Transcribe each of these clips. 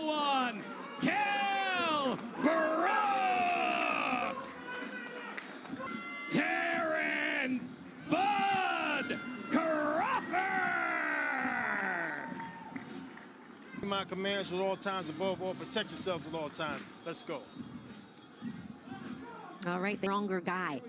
one, Kell, Brook, Terence, Crawford. My commands at all times, above all, protect yourselves at all times. Let's go. All right, the stronger guy.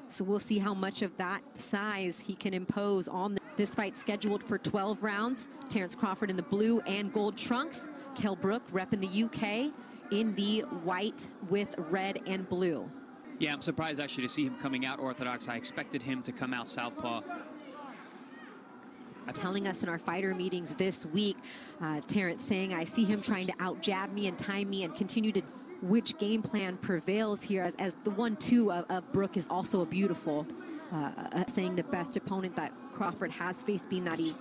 So we'll see how much of that size he can impose on this fight, scheduled for 12 rounds. Terence Crawford in the blue and gold trunks. Kell Brook repping the UK in the white with red and blue. Yeah, I'm surprised actually to see him coming out orthodox. I expected him to come out southpaw. Telling us in our fighter meetings this week, Terence saying, I see him trying to out-jab me and time me and continue to... Which game plan prevails here, as the 1-2 of Brook is also a beautiful, saying the best opponent that Crawford has faced, being that he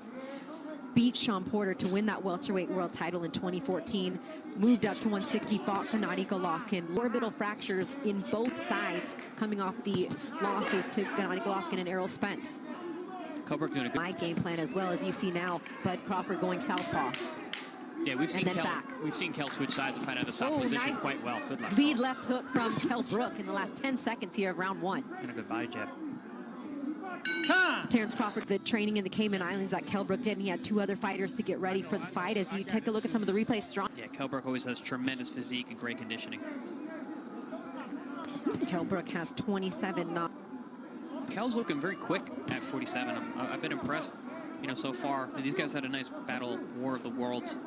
beat Sean Porter to win that welterweight world title in 2014, moved up to 160, fought Gennady Golovkin. Orbital fractures in both sides, coming off the losses to Gennady Golovkin and Errol Spence. Kell Brook doing a good... My game plan as well, as you see now, Bud Crawford going southpaw. Yeah, we've seen Kell switch sides and find out the south position nice quite well. Good luck. Lead left hook from Kell Brook in the last 10 seconds here of round one. And a good body jab. Terence Crawford, the training in the Cayman Islands that Kell Brook did, and he had 2 other fighters to get ready for the fight. As you take a look at some of the replays, strong. Yeah, Kell Brook always has tremendous physique and great conditioning. Kell Brook has 27 knocks. Kell's looking very quick at 47. I've been impressed, you know, so far. These guys had a nice battle, war of the words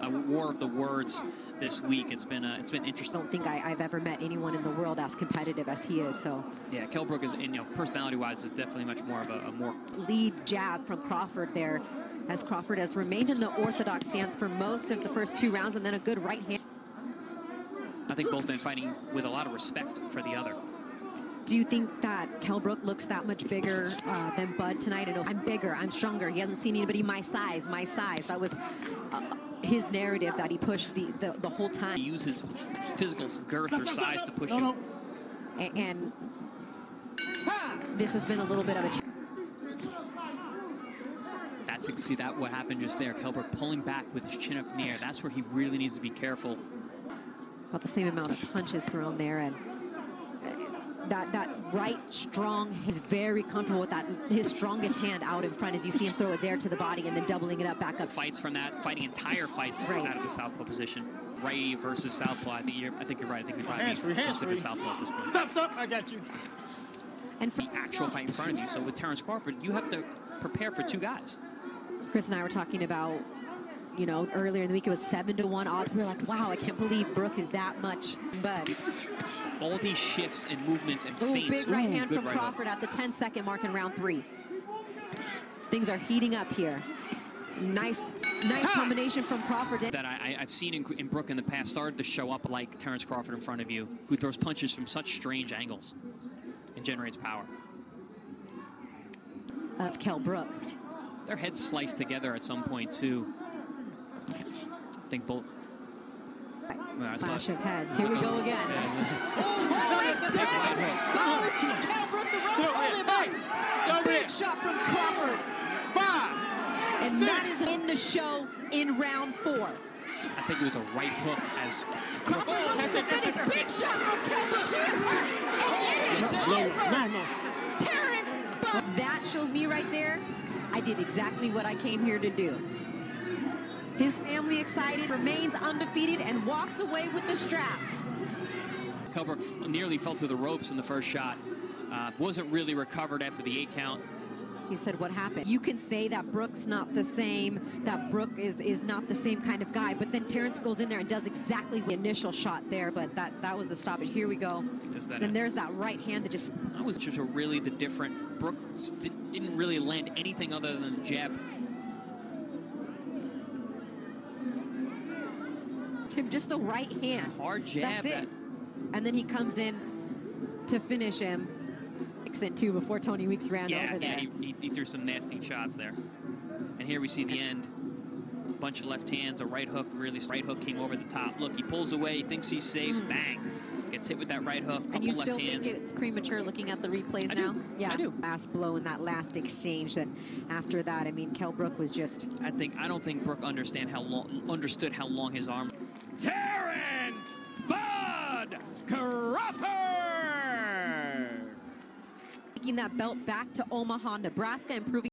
this week. It's been interesting. I don't think I've ever met anyone in the world as competitive as he is. So yeah, Kell Brook is, you know, personality-wise, is definitely much more of a more lead jab from Crawford there, as Crawford has remained in the orthodox stance for most of the first 2 rounds, and then a good right hand. I think both men fighting with a lot of respect for the other. Do you think that Kell Brook looks that much bigger than Bud tonight? And I'm bigger, I'm stronger. He hasn't seen anybody my size. That was his narrative that he pushed the whole time. He uses physical girth or size to push him. And this has been a little bit of a challenge. See that what happened just there. Kell Brook pulling back with his chin up in the air. That's where he really needs to be careful. About the same amount of punches thrown there, and that right strong, he's very comfortable with that, his strongest hand out in front, as you see him throw it there to the body and then doubling it up back up. Fights from that, fighting entire fights out of the southpaw position. Righty versus southpaw. I think you're right. I think you're probably hands-free. Southpaw at this point. Stop, I got you. And for the actual fight in front of you. So with Terence Crawford, you have to prepare for 2 guys. Chris and I were talking about, you know, earlier in the week, it was 7-1 odds. We were like, wow, I can't believe Brook is that much. But all these shifts and movements and feints. Big right hand from Crawford at the 10-second mark in round 3. Things are heating up here. Nice combination from Crawford. That I've seen in Brook in the past started to show up like Terence Crawford in front of you, who throws punches from such strange angles and generates power. Of Kell Brook. Their heads sliced together at some point too. I think both. Clash of heads. Here we go again. That's right. Kell Brook, the rope. Big shot from Crawford. 5, and 6. That is in the show in round 4. I think it was a right hook as Crawford looks to finish. Big shot from Kell Brook. Terence, that shows me right there, I did exactly what I came here to do. His family excited, remains undefeated, and walks away with the strap. Kell Brook nearly fell through the ropes in the first shot. Wasn't really recovered after the 8 count. He said, what happened? You can say that Brook's not the same, that Brook is not the same kind of guy, but then Terence goes in there and does exactly the initial shot there, but that was the stoppage. Here we go. And there's that right hand that just... That was just really the different... Brook didn't really land anything other than the jab. Tim, just the right hand. Hard jab. That's it. And then he comes in to finish him. Too before Tony Weeks ran over there. Yeah, he threw some nasty shots there. And here we see the end. A bunch of left hands, a right hook, right hook came over the top. Look, he pulls away, he thinks he's safe, bang. Gets hit with that right hook, couple left hands. And you still think it's premature looking at the replays now? Yeah, I do. Last blow in that last exchange. And after that, I mean, Kell Brook was just... I don't think Brook understood how long his arm... Terence Bud Crawford. Taking that belt back to Omaha, Nebraska, improving